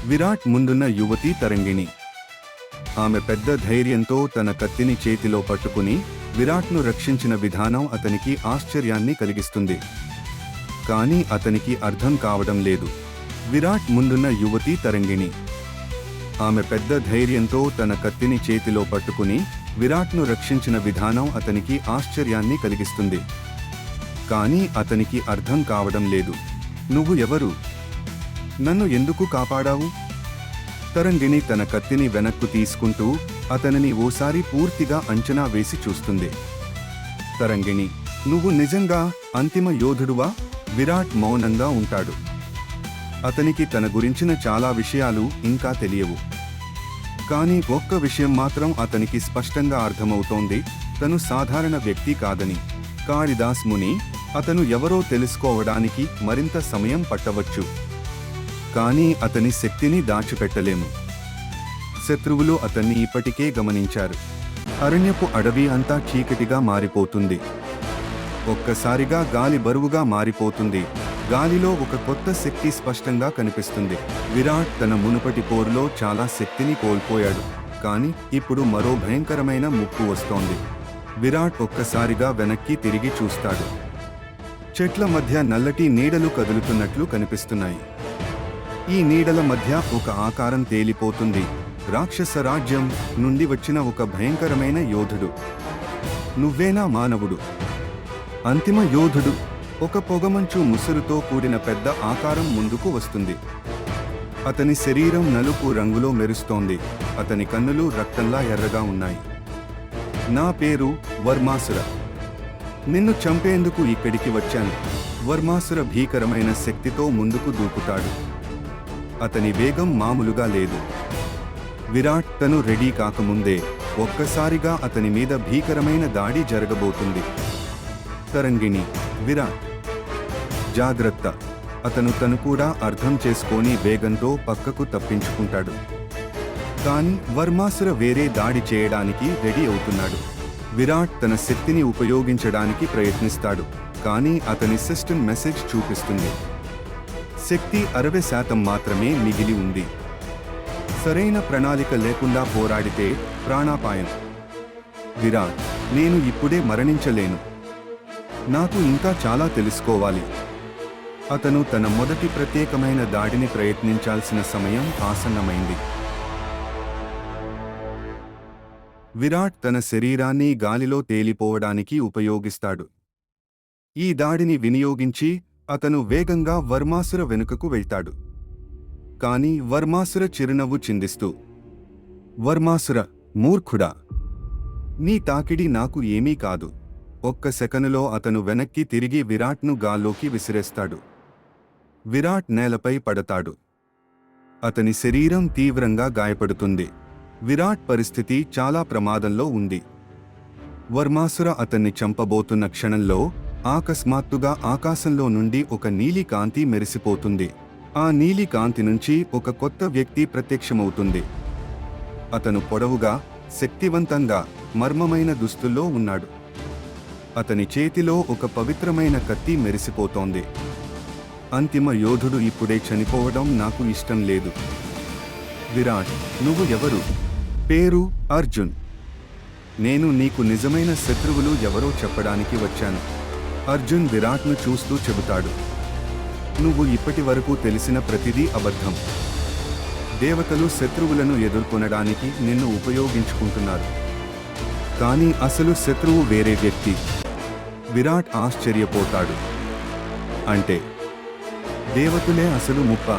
విరాట్ ముందున్న యువతి తరంగిణి. ఆమె పెద్ద ధైర్యంతో తన కత్తిని చేతిలో పట్టుకుని విరాట్ను రక్షించిన విధానం అతనికి ఆశ్చర్యాన్ని కలిగిస్తుంది. కానీ అతనికి అర్థం కావడం లేదు. విరాట్ ముందున్న యువతి తరంగిణి. ఆమె పెద్ద ధైర్యంతో తన కత్తిని చేతిలో పట్టుకుని విరాట్ను రక్షించిన విధానం అతనికి ఆశ్చర్యాన్ని కలిగిస్తుంది. కానీ అతనికి అర్థం కావడం లేదు. నువ్వు ఎవరు? నన్ను ఎందుకు కాపాడావు? తరంగిణి తన కత్తిని వెనక్కు తీసుకుంటూ అతనిని ఓసారి పూర్తిగా అంచనా వేసి చూస్తుంది. తరంగిణి, నువ్వు నిజంగా అంతిమ యోధుడువా? విరాట్ మౌనంగా ఉంటాడు. అతనికి తన గురించిన చాలా విషయాలు ఇంకా తెలియవు. కానీ ఒక్క విషయం మాత్రం అతనికి స్పష్టంగా అర్థమవుతోంది, తను సాధారణ వ్యక్తి కాదని. కాళిదాస్ ముని, అతను ఎవరో తెలుసుకోవడానికి మరింత సమయం పట్టవచ్చు. కానీ అతని శక్తిని దాచిపెట్టలేము. శత్రువులు అతన్ని ఇప్పటికే గమనించారు. అరణ్యపు అడవి అంతా చీకటిగా మారిపోతుంది. ఒక్కసారిగా గాలి బరువుగా మారిపోతుంది. గాలిలో ఒక కొత్త శక్తి స్పష్టంగా కనిపిస్తుంది. విరాట్ తన మునుపటి పోరులో చాలా శక్తిని కోల్పోయాడు. కానీ ఇప్పుడు మరో భయంకరమైన ముప్పు వస్తోంది. విరాట్ ఒక్కసారిగా వెనక్కి తిరిగి చూస్తాడు. చెట్ల మధ్య నల్లటి నీడలు కదులుతున్నట్లు కనిపిస్తున్నాయి. ఈ నీడల మధ్య ఒక ఆకారం తేలిపోతుంది. రాక్షస రాజ్యం నుండి వచ్చిన ఒక భయంకరమైన యోధుడు. నువ్వేనా మానవుడు? అంతిమ యోధుడు. ఒక పొగమంచు ముసురుతో కూడిన పెద్ద ఆకారం ముందుకు వస్తుంది. అతని శరీరం నలుపు రంగులో మెరుస్తోంది. అతని కన్నులు రక్తంలా ఎర్రగా ఉన్నాయి. నా పేరు వర్మాసుర. నిన్ను చంపేందుకు ఇక్కడికి వచ్చాను. వర్మాసుర భీకరమైన శక్తితో ముందుకు దూకుతాడు. అతని వేగం మామూలుగా లేదు. విరాట్ తను రెడీ కాకముందే ఒక్కసారిగా అతని మీద భీకరమైన దాడి జరగబోతుంది. తరంగిణి, విరాట్, జాగ్రత్త! తను కూడా అర్థం చేసుకొని వేగంతో పక్కకు తప్పించుకుంటాడు. కానీ వర్మాసుర వేరే దాడి చేయడానికి రెడీ అవుతున్నాడు. విరాట్ తన శక్తిని ఉపయోగించడానికి ప్రయత్నిస్తాడు. కానీ అతని సిస్టమ్ మెసేజ్ చూపిస్తుంది, శక్తి 60% మాత్రమే మిగిలి ఉంది. సరైన ప్రణాళిక లేకుండా పోరాడితే ప్రాణాపాయం. విరాట్, నేను ఇప్పుడే మరణించలేను. నాకు ఇంకా చాలా తెలుసుకోవాలి. అతను తన మొదటి ప్రత్యేకమైన దాడిని ప్రయత్నించాల్సిన సమయం ఆసన్నమైంది. విరాట్ తన శరీరాన్ని గాలిలో తేలిపోవడానికి ఉపయోగిస్తాడు. ఈ దాడిని వినియోగించి అతను వేగంగా వర్మాసుర వెనుకకు వెళ్తాడు. కాని వర్మాసుర చిరునవ్వు చిందిస్తూ, వర్మాసుర, మూర్ఖుడా! నీ తాకిడి నాకు ఏమీ కాదు. ఒక్క సెకనులో అతను వెనక్కి తిరిగి విరాట్ను గాల్లోకి విసిరేస్తాడు. విరాట్ నేలపై పడతాడు. అతని శరీరం తీవ్రంగా గాయపడుతుంది. విరాట్ పరిస్థితి చాలా ప్రమాదంలో ఉంది. వర్మాసుర అతన్ని చంపబోతున్న క్షణంలో అకస్మాత్తుగా ఆకాశంలో నుండి ఒక నీలి కాంతి మెరిసిపోతుంది. ఆ నీలి కాంతి నుంచి ఒక కొత్త వ్యక్తి ప్రత్యక్షమవుతుంది. అతను పొడవుగా, శక్తివంతంగా, మర్మమైన దుస్తుల్లో ఉన్నాడు. అతని చేతిలో ఒక పవిత్రమైన కత్తి మెరిసిపోతోంది. అంతిమ యోధుడు ఇప్పుడే చనిపోవడం నాకు ఇష్టం లేదు. విరాట్, నువ్వు ఎవరు? పేరు అర్జున్. నేను నీకు నిజమైన శత్రువులు ఎవరో చెప్పడానికి వచ్చాను. అర్జున్ విరాట్ను చూస్తూ చెబుతాడు, నువ్వు ఇప్పటి వరకు తెలిసిన ప్రతిదీ అబద్ధం. దేవతలు శత్రువులను ఎదుర్కొనడానికి నిన్ను ఉపయోగించుకుంటున్నారు. కానీ అసలు శత్రువు వేరే వ్యక్తి. విరాట్ ఆశ్చర్యపోతాడు. అంటే దేవతలే అసలు ముప్ప?